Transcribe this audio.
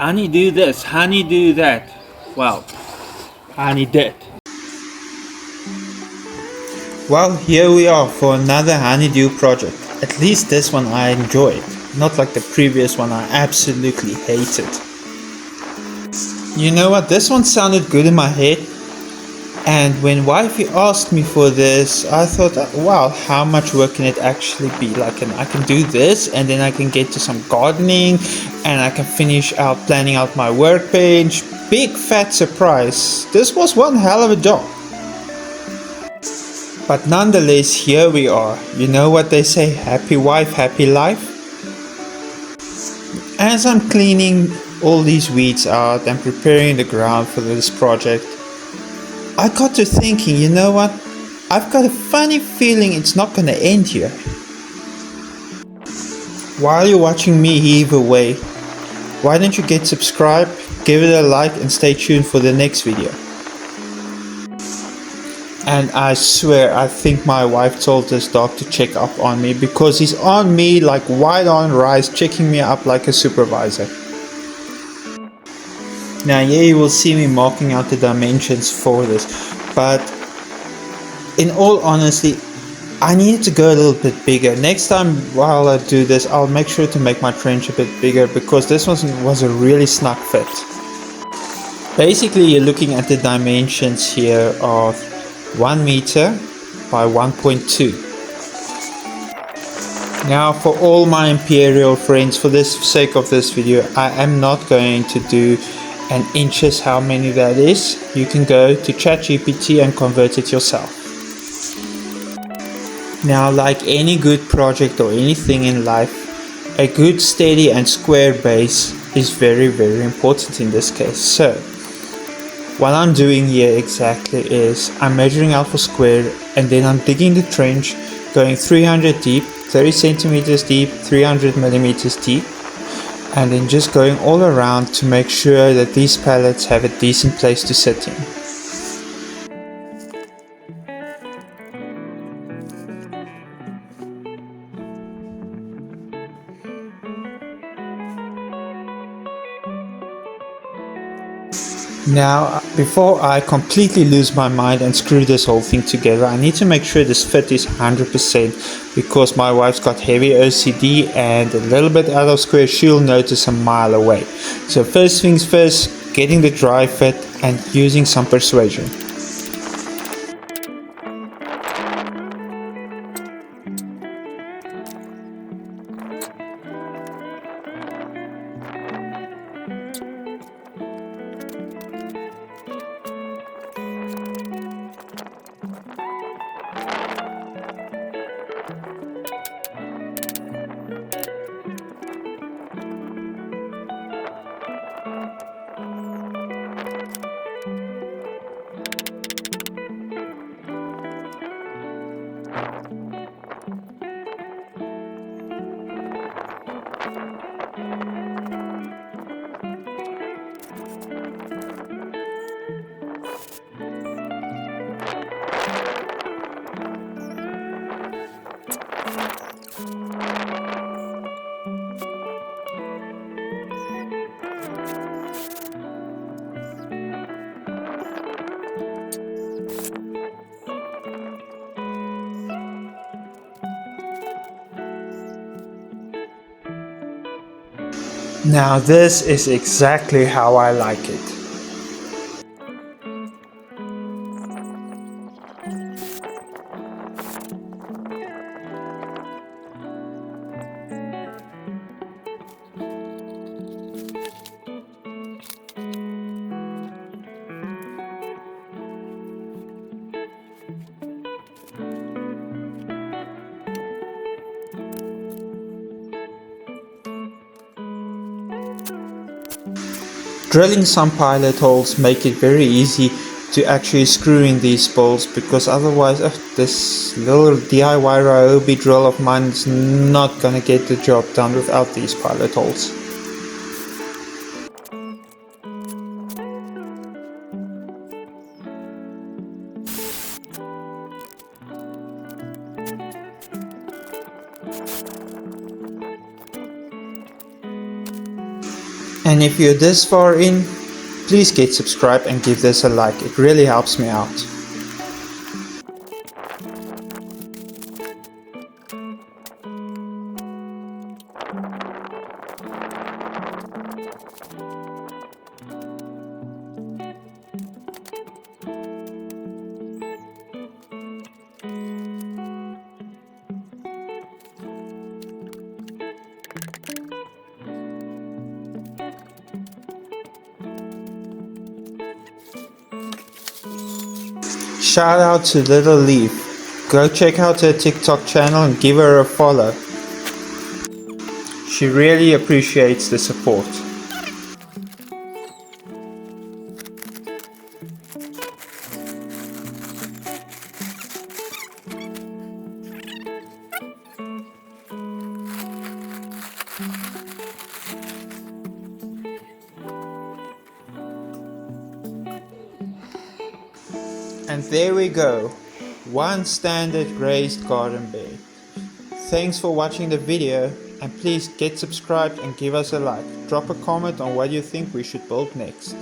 Honey do this, honey do that. Well, honey did. Well, here we are for another honeydew project. At least this one I enjoyed, not like the previous one I absolutely hated. You know what, this one sounded good in my head, and when wifey asked me for this, I thought, wow, how much work can it actually be? Like, I can do this, and then I can get to some gardening, and I can finish out planning out my workbench. Big fat surprise. This was one hell of a job. But nonetheless, here we are. You know what they say, happy wife, happy life? As I'm cleaning all these weeds out and preparing the ground for this project, I got to thinking, you know what? I've got a funny feeling it's not gonna end here. While you're watching me heave away, why don't you get subscribed, give it a like, and stay tuned for the next video. And I swear, I think my wife told this dog to check up on me, because he's on me like white on rice, checking me up like a supervisor. Now here you will see me marking out the dimensions for this, but in all honesty, I needed to go a little bit bigger. Next time while I do this, I'll make sure to make my trench a bit bigger, because this one was a really snug fit. Basically, you're looking at the dimensions here of 1 meter by 1.2. Now, for all my Imperial friends, for the sake of this video, I am not going to do an inches how many that is. You can go to ChatGPT and convert it yourself. Now, like any good project or anything in life, a good steady and square base is very, very important in this case. So what I'm doing here exactly is I'm measuring out for square, and then I'm digging the trench, going 300 deep, 30 centimeters deep, 300 millimeters deep, and then just going all around to make sure that these pallets have a decent place to sit in. Now, before I completely lose my mind and screw this whole thing together, I need to make sure this fit is 100%, because my wife's got heavy OCD, and a little bit out of square she'll notice a mile away. So first things first, getting the dry fit and using some persuasion. Now this is exactly how I like it. Drilling some pilot holes make it very easy to actually screw in these bolts, because otherwise this little DIY Ryobi drill of mine is not gonna get the job done without these pilot holes. And if you're this far in, please get subscribed and give this a like, it really helps me out. Shout out to Little Leaf. Go check out her TikTok channel and give her a follow. She really appreciates the support. And there we go, one standard raised garden bed. Thanks for watching the video, and please get subscribed and give us a like. Drop a comment on what you think we should build next.